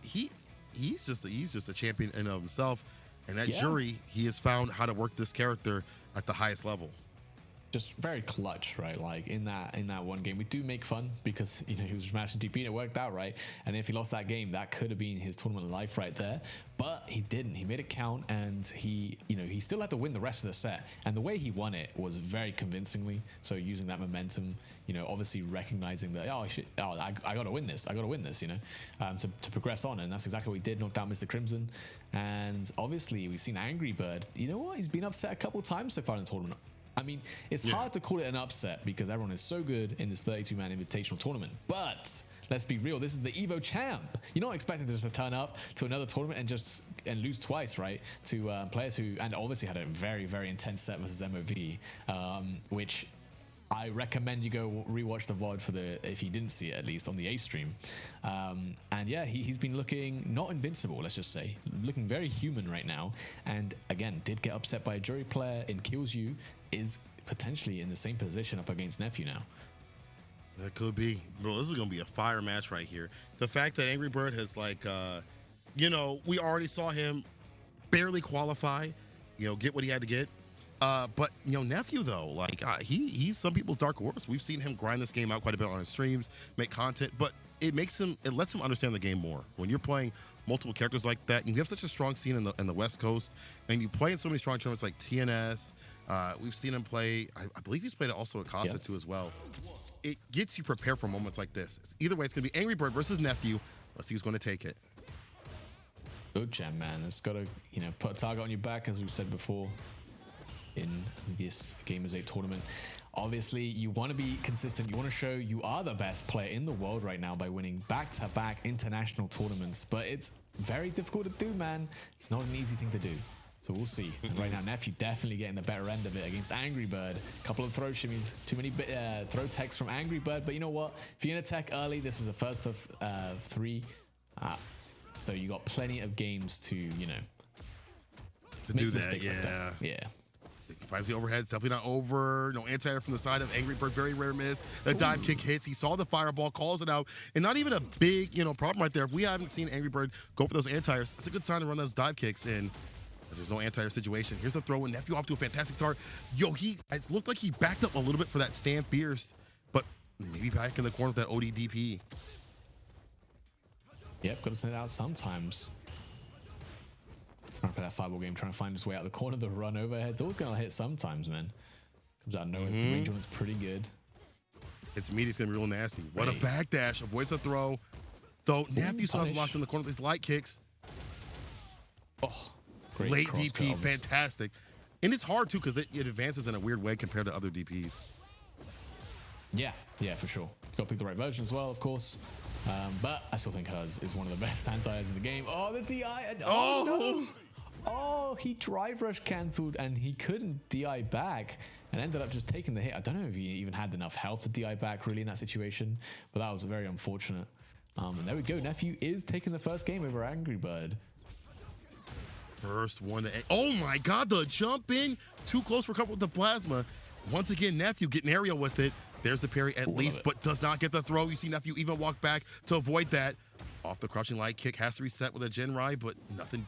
He's just a champion in and of himself, and that Yeah. jury, he has found how to work this character at the highest level. Just very clutch, right? Like in that one game, we do make fun because he was smashing TP and it worked out, right? And if he lost that game, that could have been his tournament life right there. But he didn't. He made it count, and he still had to win the rest of the set. And the way he won it was very convincingly. So using that momentum, obviously recognizing that I got to win this, to progress on, and that's exactly what he did. Knocked out Mr. Crimson, and obviously we've seen Angry Bird. You know what? He's been upset a couple times so far in the tournament. I mean, it's hard to call it an upset because everyone is so good in this 32-man invitational tournament. But let's be real, this is the Evo champ. You're not expecting to just turn up to another tournament and lose twice, right? To players who, and obviously had a very, very intense set versus MOV, which I recommend you go rewatch the VOD if you didn't see it, at least on the A stream. And yeah, he's been looking not invincible, let's just say, looking very human right now. And again, did get upset by a jury player in Kills You, is potentially in the same position up against Nephew now. That could be. Bro, this is going to be a fire match right here. The fact that Angry Bird has we already saw him barely qualify, get what he had to get. But Nephew though, he's some people's dark horse. We've seen him grind this game out quite a bit on his streams, make content, but it lets him understand the game more. When you're playing multiple characters like that, you have such a strong scene in the West Coast, and you play in so many strong tournaments like TNS. We've seen him play. I believe he's played it also at Costa too as well. It gets you prepared for moments like this. Either way, it's gonna be Angry Bird versus Nephew. Let's see who's gonna take it. Good jam, man. It's got to put a target on your back, as we've said before in this Gamers 8 tournament. Obviously, you want to be consistent. You want to show you are the best player in the world right now by winning back-to-back international tournaments. But it's very difficult to do, man. It's not an easy thing to do. So we'll see. And right now, Nephew definitely getting the better end of it against Angry Bird. A couple of throw shimmies, too many throw techs from Angry Bird. But you know what? If you're going to tech early, this is a first of 3. So you got plenty of games to, to do that. Yeah. Yeah. Finds the overhead. It's definitely not over. No anti-air from the side of Angry Bird. Very rare miss. The dive kick hits. He saw the fireball, calls it out, and not even a big, problem right there. If we haven't seen Angry Bird go for those anti-airs, it's a good sign to run those dive kicks in. As there's no anti-air situation. Here's the throw, and Nephew off to a fantastic start. It looked like he backed up a little bit for that stand fierce, but maybe back in the corner with that ODDP. Yep, got to send it out sometimes. Trying to play that fireball game, trying to find his way out of the corner. The run overhead, it's always going to hit sometimes, man. Comes out of nowhere. The range on it's pretty good. It's meaty, it's going to be real nasty. What a backdash. Avoids the throw. Though Nephew still has locked in the corner with these light kicks. Oh, great. Late DP, fantastic. And it's hard, too, because it advances in a weird way compared to other DPs. Yeah, for sure. You got to pick the right version as well, of course. But I still think hers is one of the best anti-airs in the game. Oh, the DI. And, no. Oh, he drive rush cancelled and he couldn't DI back and ended up just taking the hit. I don't know if he even had enough health to DI back really in that situation, but that was very unfortunate. And there we go. Nephew is taking the first game over Angry Bird. First one. Oh my God, the jump in. Too close for cover with the plasma. Once again, Nephew getting aerial with it. There's the parry at least, but does not get the throw. You see Nephew even walk back to avoid that. Off the crouching light kick, has to reset with a Gen Rai, but nothing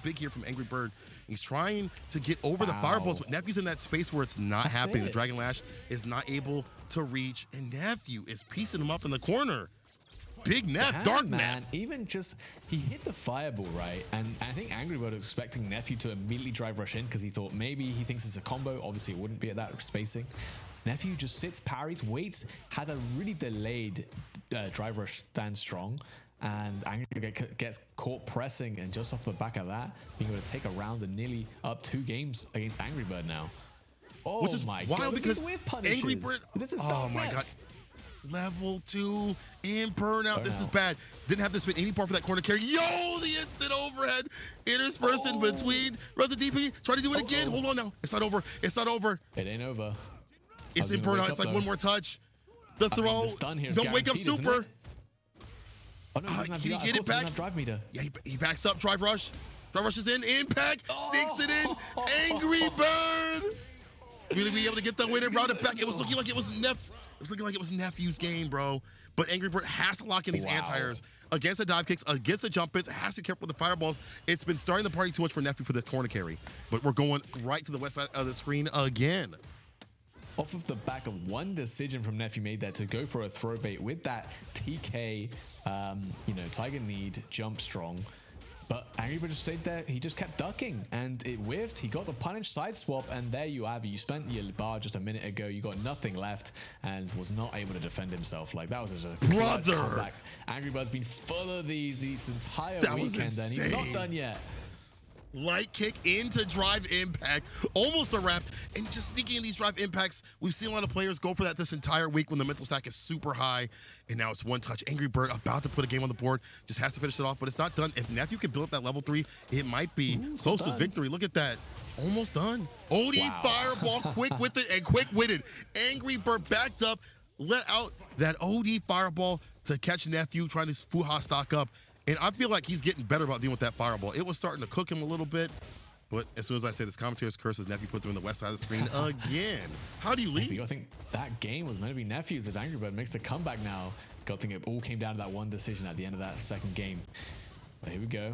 big here from Angry Bird. He's trying to get over the fireballs, but Nephew's in that space where it's not happening. The Dragon Lash is not able to reach, and Nephew is piecing him up in the corner. Big Neff, dark man. Neff. Even just, he hit the fireball, right? And I think Angry Bird was expecting Nephew to immediately drive rush in because he thought maybe he thinks it's a combo. Obviously, it wouldn't be at that spacing. Nephew just sits, parries, waits, has a really delayed drive rush stand strong. And Angry gets caught pressing, and just off the back of that, being able to take a round and nearly up 2 games against Angry Bird now. Oh, which is my wild God, because Angry Bird. Oh my God. Level 2 in burnout. This is bad. Didn't have to spend any part for that corner carry. Yo, the instant overhead. Interspersed in between. Runs the DP. Try to do it again. Hold on now. It's not over. It's not over. It ain't over. It's in burnout. It's like one more touch. The throw. Don't wake up super. Oh, no, can he get it back? Drive meter. Yeah, he backs up. Drive rush. Drive rush is in. Impact. Sneaks it in. Angry Bird. Really be able to get the winner. Round it back. It was looking like it was Nephew's game, bro. But Angry Bird has to lock in these anti-airs. against the dive kicks, against the jump hits. It has to be careful with the fireballs. It's been starting the party too much for Nephew for the corner carry. But we're going right to the west side of the screen again. Off of the back of one decision from Nephew made there to go for a throw bait with that TK, Tiger Need jump strong. But Angry Bird just stayed there. He just kept ducking and it whiffed. He got the punish side swap and there you have it. You spent your bar just a minute ago. You got nothing left and was not able to defend himself. Like that was just a brother comeback. Angry Bird's been full of these entire weekend and he's not done yet. Light kick into drive impact, almost a wrap, and just sneaking in these drive impacts. We've seen a lot of players go for that this entire week when the mental stack is super high, and now it's one touch. Angry Bird about to put a game on the board, just has to finish it off, but it's not done. If Nephew can build up that level 3, it might be close to his victory. Look at that, almost done. OD fireball, quick with it and quick-witted. Angry Bird backed up, let out that OD fireball to catch Nephew trying to Fuha stock up. And I feel like he's getting better about dealing with that fireball. It was starting to cook him a little bit, but as soon as I say this, commentator's curse, his Nephew puts him in the west side of the screen again. How do you lead? I think that game was meant to be Nephew's. If Angry Bird makes the comeback now, I think it all came down to that one decision at the end of that second game. But here we go.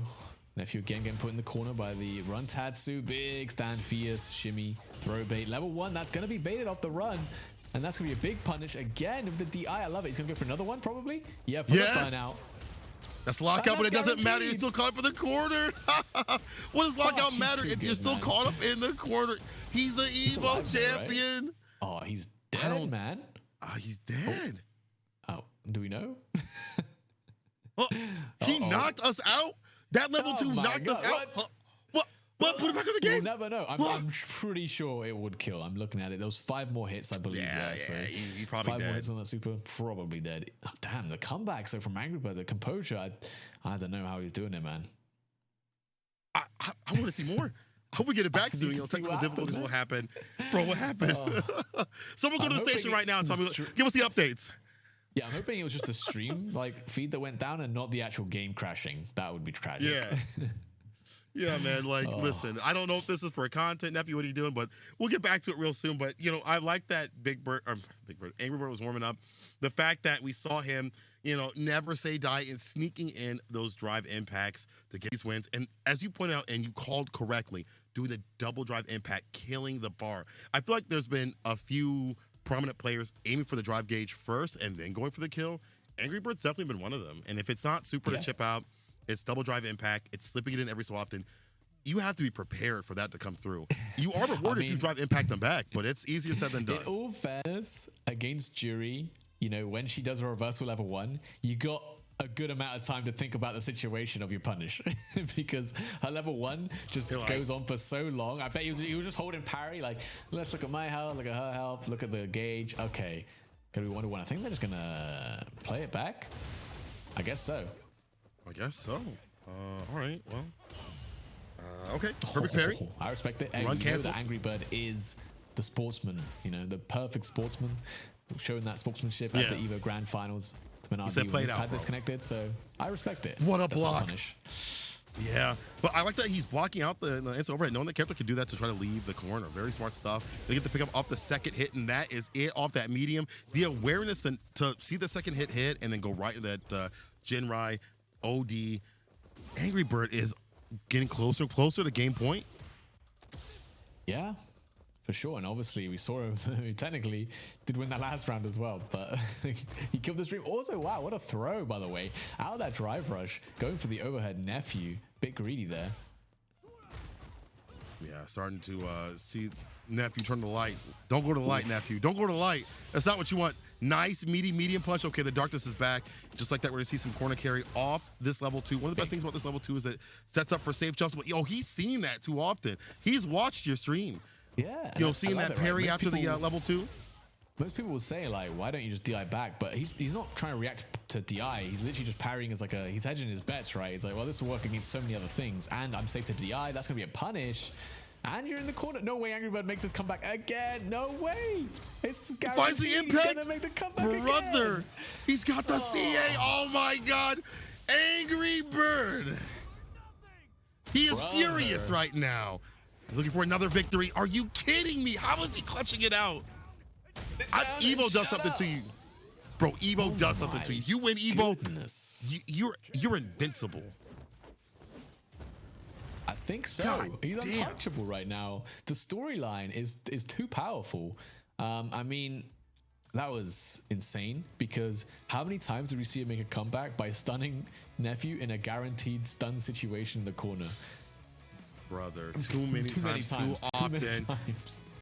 Nephew again getting put in the corner by the run Tatsu. Big stand, fierce, shimmy, throw bait. Level 1, that's going to be baited off the run. And that's going to be a big punish again with the DI. I love it. He's going to go for another one probably. Yeah, put burn out. That's lockout, but it doesn't matter. You're still caught up in the corner. What does lockout matter if you're still caught up in the corner? He's the Evo champion. Right? Oh, he's dead, man. He's dead. Oh, do we know? He knocked us out. That level 2 knocked us out. What? Put it back on the game. We'll never know. I'm pretty sure it would kill. I'm looking at it. There was 5 more hits, I believe. Yeah, so he probably 5 dead. more hits on that super, probably dead. Oh, damn, the comeback. So from Angry Bird, the composure, I don't know how he's doing it, man. I want to see more. I hope we get it back soon. Technical difficulties will happen. Bro, what happened? Someone go to the station right now and tell me, give us the updates. Yeah, I'm hoping it was just a stream feed that went down and not the actual game crashing. That would be tragic. Yeah. Yeah, man. Listen, I don't know if this is for content, Nephew, what are you doing? But we'll get back to it real soon. But, I like that Angry Bird was warming up. The fact that we saw him, never say die and sneaking in those drive impacts to get these wins. And as you pointed out, and you called correctly, doing the double drive impact, killing the bar. I feel like there's been a few prominent players aiming for the drive gauge first and then going for the kill. Angry Bird's definitely been one of them. And if it's not super to chip out, it's double drive impact. It's slipping it in every so often. You have to be prepared for that to come through. You are rewarded if you drive impact them back, but it's easier said than done. In all fairness, against Jury, when she does a reversal level 1, you got a good amount of time to think about the situation of your punish because her level 1 just goes on for so long. I bet he was just holding parry. Let's look at my health, look at her health, look at the gauge. Okay, gonna be 1-1. I think they're just gonna play it back. I guess so. I guess so. All right. Well. Okay. Perfect parry. I respect it. Run cancel. The Angry Bird is the sportsman. The perfect sportsman, showing that sportsmanship at the EVO Grand Finals. He said played out. Disconnected, so I respect it. What a block. Yeah, but I like that he's blocking out the instant overhead, knowing that character can do that to try to leave the corner. Very smart stuff. They get to pick up off the second hit, and that is it off that medium. The awareness to see the second hit and then go right into that Jinrai OD. Angry Bird is getting closer and closer to game point. Yeah, for sure. And obviously we saw him, he technically did win that last round as well, but he killed the stream. Also, wow, what a throw, by the way. Out of that drive rush, going for the overhead. Nephew, bit greedy there. Yeah, starting to see Nephew turn the light. Don't go to the light, Nephew. Don't go to the light. That's not what you want. Nice, meaty, medium punch. Okay, the darkness is back. Just like that, we're going to see some corner carry off this level 2. One of the best things about this level 2 is it sets up for safe jumps. But, he's seen that too often. He's watched your stream. Yeah. Seeing that parry after the level 2. Most people will say, why don't you just DI back? But he's not trying to react to DI. He's literally just parrying as he's hedging his bets, right? He's like, well, this will work against so many other things. And I'm safe to DI. That's going to be a punish. And you're in the corner. No way Angry Bird makes this comeback again. No way. It's just guaranteed. Finds the impact. He's gonna make the comeback Brother. Again. He's got the CA. Oh, my God. Angry Bird. He is furious right now. He's looking for another victory. Are you kidding me? How is he clutching it out? Evo does something to you. Bro, Evo does something to you. You win Evo, Goodness. you're invincible. I think so. God He's damn. untouchable right now. The storyline is too powerful. I mean, that was insane because how many times did we see him make a comeback by stunning Nephew in a guaranteed stun situation in the corner? Brother, too many times, too often.